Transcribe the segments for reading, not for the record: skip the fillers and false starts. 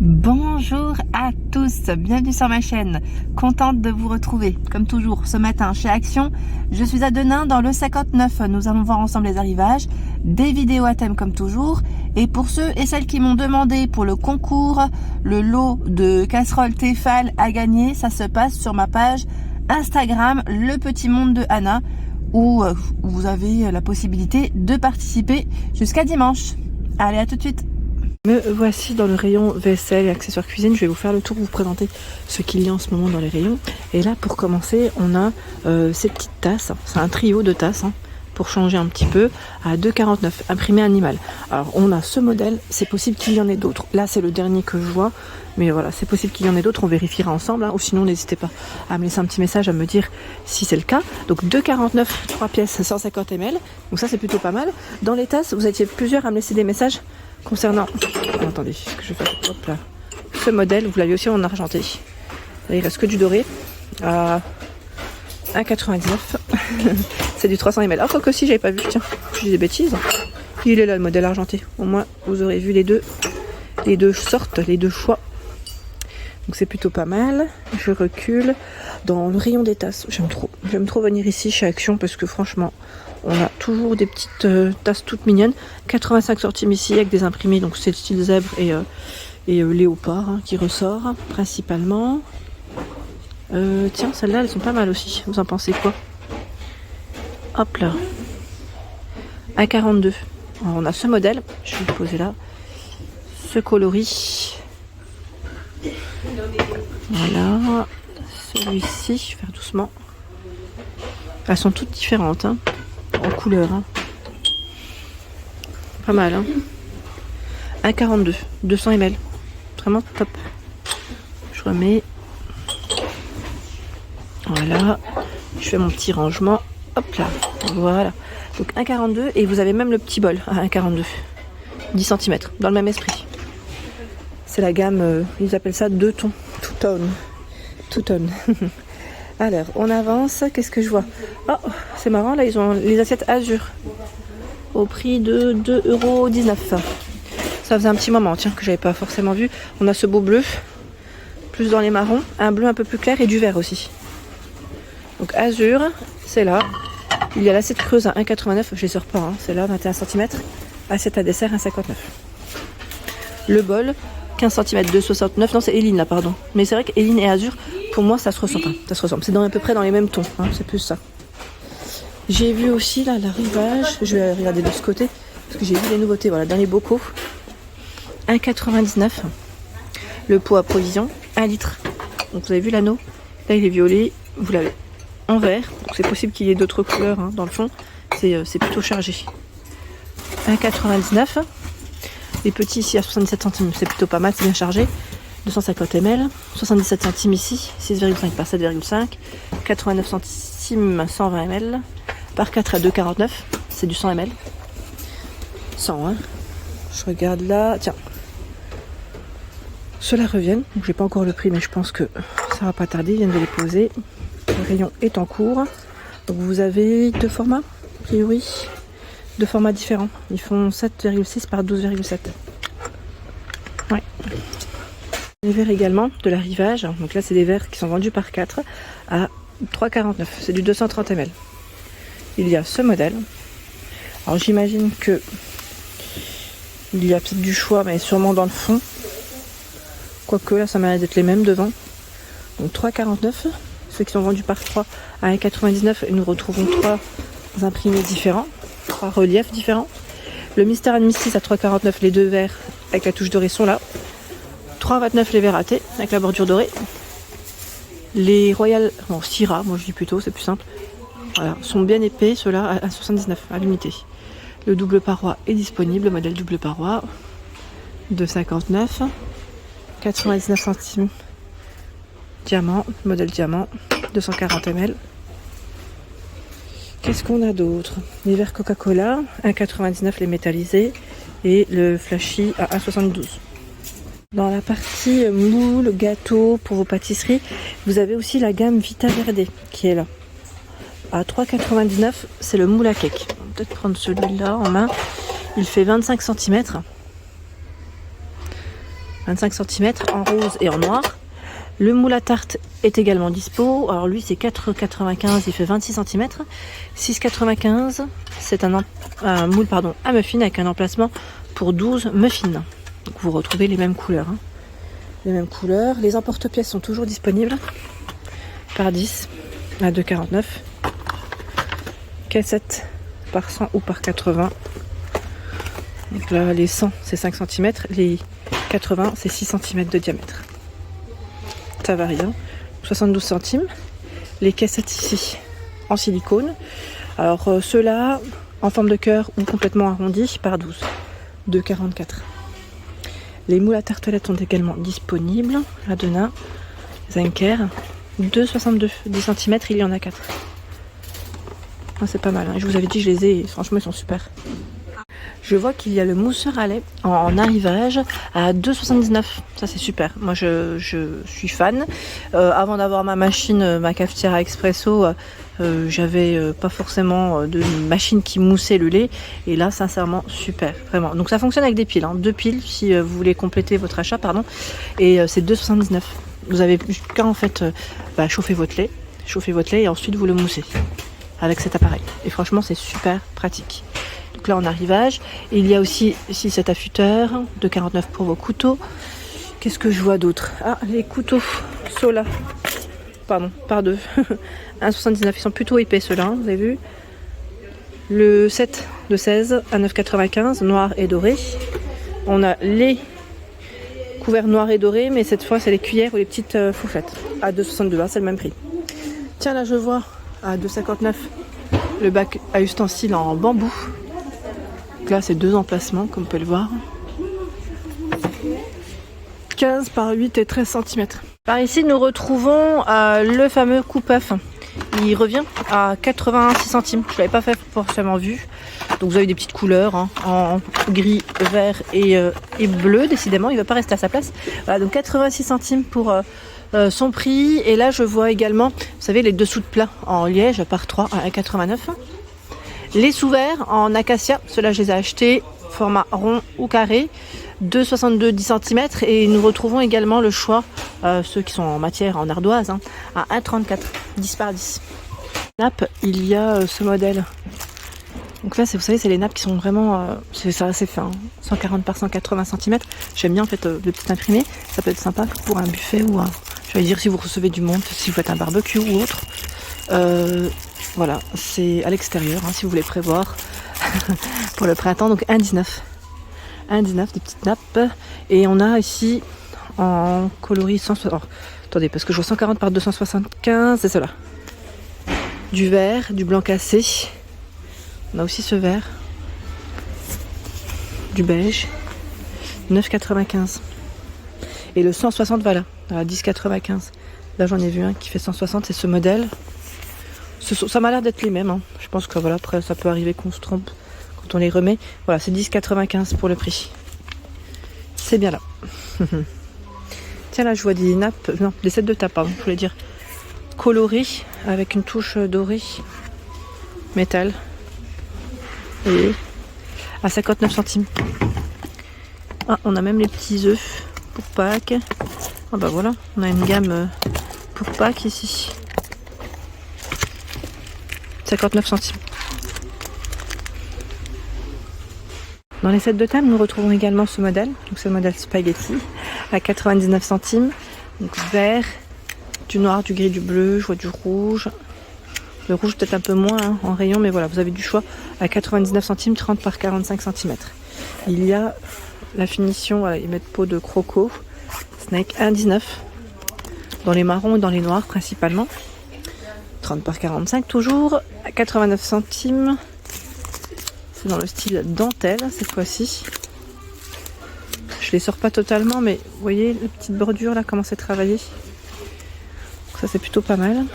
Bonjour à tous, bienvenue sur ma chaîne, contente de vous retrouver comme toujours ce matin chez Action. Je suis à Denain dans le 59, nous allons voir ensemble les arrivages, des vidéos à thème comme toujours, et pour ceux et celles qui m'ont demandé pour le concours, le lot de casseroles Tefal à gagner, ça se passe sur ma page Instagram, le petit monde de Anna, où vous avez la possibilité de participer jusqu'à dimanche. Allez, à tout de suite. Me voici dans le rayon vaisselle et accessoires cuisine. Je vais vous faire le tour, vous présenter ce qu'il y a en ce moment dans les rayons. Et là, pour commencer, on a ces petites tasses. C'est un trio de tasses pour changer un petit peu à 2,49 imprimé animal. Alors, on a ce modèle. C'est possible qu'il y en ait d'autres. Là, c'est le dernier que je vois. Mais voilà, c'est possible qu'il y en ait d'autres. On vérifiera ensemble. Ou sinon, n'hésitez pas à me laisser un petit message, à me dire si c'est le cas. Donc, 2,49, 3 pièces, 150 ml. Donc ça, c'est plutôt pas mal. Dans les tasses, vous étiez plusieurs à me laisser des messages concernant, attendez, ce que je fais, hop là, ce modèle, vous l'avez aussi en argenté. Là, il reste que du doré à 1,99. C'est du 300 ml. Ah, quoi que si, j'avais pas vu, tiens, je dis des bêtises. Il est là le modèle argenté. Au moins, vous aurez vu les deux sortes, les deux choix. Donc c'est plutôt pas mal. Je recule dans le rayon des tasses. J'aime trop venir ici chez Action parce que franchement, on a toujours des petites tasses toutes mignonnes. 85 centimes ici avec des imprimés, donc c'est le style zèbre et léopard qui ressort principalement. Tiens, celles-là, elles sont pas mal aussi. Vous en pensez quoi? Hop là. 1,42. Alors, on a ce modèle. Je vais le poser là. Ce coloris. Voilà. Celui-ci, je vais faire doucement. Elles sont toutes différentes, en couleur. Pas mal, 1,42, 200 ml. Vraiment top. Je remets. Voilà. Je fais mon petit rangement. Hop là. Voilà. Donc 1,42 et vous avez même le petit bol à 1,42. 10 cm. Dans le même esprit. C'est la gamme, ils appellent ça 2 tons. Tout tone. Alors, on avance. Qu'est-ce que je vois? Oh, c'est marrant, là, ils ont les assiettes Azur au prix de 2,19 €. Ça faisait un petit moment, tiens, que j'avais pas forcément vu. On a ce beau bleu, plus dans les marrons, un bleu un peu plus clair et du vert aussi. Donc, Azur, c'est là. Il y a l'assiette creuse à 1,89 €. Je les sors pas, c'est là, 21 cm. Assiette à dessert, 1,59 €. Le bol, 15 cm, 2,69 €. Non, c'est Eline là, pardon. Mais c'est vrai qu'Eline et Azur, pour moi, ça se ressemble. Ça se ressemble. C'est à peu près dans les mêmes tons. C'est plus ça. J'ai vu aussi là l'arrivage. Je vais regarder de ce côté parce que j'ai vu les nouveautés. Voilà, dans les bocaux. 1,99 €. Le pot à provision, 1 litre. Donc vous avez vu l'anneau. Là, il est violet. Vous l'avez en vert. Donc c'est possible qu'il y ait d'autres couleurs dans le fond. C'est plutôt chargé. 1,99 €. Les petits ici à 77 centimes, c'est plutôt pas mal, c'est bien chargé. 250 ml, 77 centimes ici, 6,5 par 7,5, 89 centimes 120 ml, par 4 à 2,49, c'est du 100 ml. 100, Je regarde là, tiens. Ceux-là reviennent, donc j'ai pas encore le prix, mais je pense que ça va pas tarder, ils viennent de les poser. Le rayon est en cours. Donc vous avez deux formats, a priori. Deux formats différents. Ils font 7,6 par 12,7. Ouais. Les verres également de l'arrivage. Donc là, c'est des verres qui sont vendus par 4 à 3,49. C'est du 230 ml. Il y a ce modèle. Alors j'imagine que il y a peut-être du choix, mais sûrement dans le fond. Quoique là, ça m'a l'air d'être les mêmes devant. Donc 3,49. Ceux qui sont vendus par 3 à 1,99. Et nous retrouvons 3 imprimés différents. 3 reliefs différents. Le Mister and Misty à 3,49, les deux verres avec la touche dorée sont là. 3,29 les verres ratés avec la bordure dorée. Les Royal, Syrah, moi je dis plutôt, c'est plus simple. Voilà, sont bien épais, ceux-là à 79 à l'unité. Le double paroi est disponible, le modèle double paroi de 59, 99 centimes. Diamant, modèle diamant, 240 ml. Qu'est-ce qu'on a d'autre? Les verres Coca-Cola, 1,99 les métallisés et le flashy à 1,72. Dans la partie moule, gâteau pour vos pâtisseries, vous avez aussi la gamme Vita Verde qui est là. À 3,99, c'est le moule à cake. On va peut-être prendre celui-là en main. Il fait 25 cm. 25 cm en rose et en noir. Le moule à tarte est également dispo. Alors lui c'est 4,95, il fait 26 cm. 6,95, c'est un moule à muffin avec un emplacement pour 12 muffins. Donc vous retrouvez les mêmes couleurs. Hein. Les mêmes couleurs. Les emporte-pièces sont toujours disponibles. Par 10 à 2,49. Cassette par 100 ou par 80. Donc là les 100 c'est 5 cm, les 80 c'est 6 cm de diamètre. Ça varie, hein. 72 centimes. Les caissettes ici en silicone. Alors ceux-là en forme de cœur ou complètement arrondis par 12. 2,44. Les moules à tartelettes sont également disponibles. Radena, Zenker. 2,62. 10 cm, il y en a 4. Ah, c'est pas mal, hein. Je vous avais dit, je les ai, franchement, ils sont super. Je vois qu'il y a le mousseur à lait en arrivage à 2,79. Ça, c'est super. Moi, je suis fan. Avant d'avoir ma machine, ma cafetière à expresso, j'avais pas forcément de machine qui moussait le lait. Et là, sincèrement, super. Vraiment. Donc, ça fonctionne avec des piles. Hein. 2 piles si vous voulez compléter votre achat, pardon. Et c'est 2,79. Vous avez qu'à en fait chauffer votre lait. Chauffer votre lait et ensuite vous le moussez avec cet appareil. Et franchement, c'est super pratique. Donc là en arrivage, et il y a aussi ici cet affûteur de 49 pour vos couteaux. Qu'est-ce que je vois d'autre? Ah, les couteaux Sola, pardon, par 2. 1,79, ils sont plutôt épais ceux-là, hein, vous avez vu. Le 7 de 16 à 9,95, noir et doré. On a les couverts noirs et dorés, mais cette fois c'est les cuillères ou les petites fourchettes à 2,62, hein, c'est le même prix. Tiens, là je vois à 2,59 le bac à ustensiles en bambou. Donc là c'est 2 emplacements comme on peut le voir. 15 par 8 et 13 cm. Par ici nous retrouvons le fameux coupe-œuf. Il revient à 86 centimes. Je ne l'avais pas fait forcément vu. Donc vous avez des petites couleurs hein, en gris, vert et bleu. Décidément, il ne va pas rester à sa place. Voilà, donc 86 centimes pour son prix. Et là, je vois également, vous savez, les dessous de plat en liège par 3 à 1,89. Les sous-verts en acacia. Ceux-là, je les ai achetés format rond ou carré. 2,62 10 cm. Et nous retrouvons également le choix, ceux qui sont en matière en ardoise, hein, à 1,34 10 par 10. Nappe, il y a ce modèle. Donc là, vous savez, c'est les nappes qui sont vraiment, c'est assez fin, 140 par 180 cm. J'aime bien en fait le petit imprimé. Ça peut être sympa pour un buffet ou je vais dire si vous recevez du monde, si vous faites un barbecue ou autre. Voilà, c'est à l'extérieur, hein, si vous voulez prévoir pour le printemps. Donc 1,19. 1,19 des petites nappes. Et on a ici en coloris 160. Oh, attendez, parce que je vois 140 par 275, c'est cela. Du vert, du blanc cassé. On a aussi ce vert. Du beige. 9,95. Et le 160, voilà. À 10,95. Là, j'en ai vu un qui fait 160, c'est ce modèle. Ça m'a l'air d'être les mêmes. Hein. Je pense que voilà, après, ça peut arriver qu'on se trompe quand on les remet. Voilà, c'est 10,95 pour le prix. C'est bien là. Tiens, là, je vois des nappes. Non, des sets de table, pardon, je voulais dire. Colorés, avec une touche dorée. Métal. Et à 59 centimes. Ah, on a même les petits œufs pour Pâques. Ah bah voilà, on a une gamme pour Pâques ici. 59 centimes. Dans les sets de table, nous retrouvons également ce modèle. Donc c'est le modèle spaghetti à 99 centimes. Donc vert, du noir, du gris, du bleu, je vois du rouge. Le rouge peut-être un peu moins hein, en rayon, mais voilà, vous avez du choix à 99 centimes, 30 par 45 cm. Il y a la finition, voilà, ils mettent peau de croco, Snake 1,19 dans les marrons et dans les noirs principalement. 30 par 45 toujours, à 89 centimes. C'est dans le style dentelle cette fois-ci. Je les sors pas totalement, mais vous voyez la petite bordure là, comment c'est travaillé. Donc ça c'est plutôt pas mal.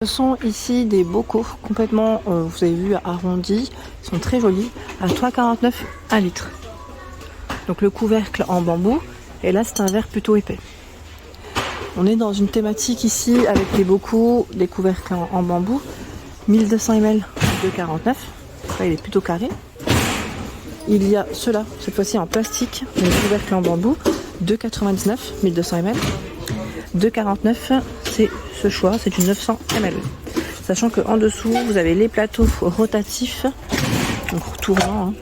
Ce sont ici des bocaux complètement, vous avez vu, arrondis. Ils sont très jolis. À 3,49 1 litre. Donc le couvercle en bambou. Et là, c'est un verre plutôt épais. On est dans une thématique ici avec les bocaux, des couvercles en bambou. 1200 ml de 49. Là, il est plutôt carré. Il y a ceux-là, cette fois-ci en plastique, le couvercle en bambou, 2,99, 1200 ml. 2,49, c'est ce choix, c'est une 900 ml. Sachant qu'en dessous, vous avez les plateaux rotatifs, donc tournants, hein.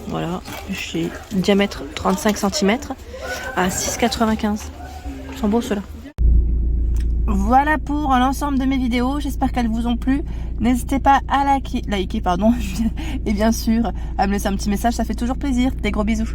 Voilà, j'ai diamètre 35 cm à 6,95. Ils sont beaux ceux-là. Voilà pour l'ensemble de mes vidéos, j'espère qu'elles vous ont plu. N'hésitez pas à liker, et bien sûr à me laisser un petit message, ça fait toujours plaisir. Des gros bisous.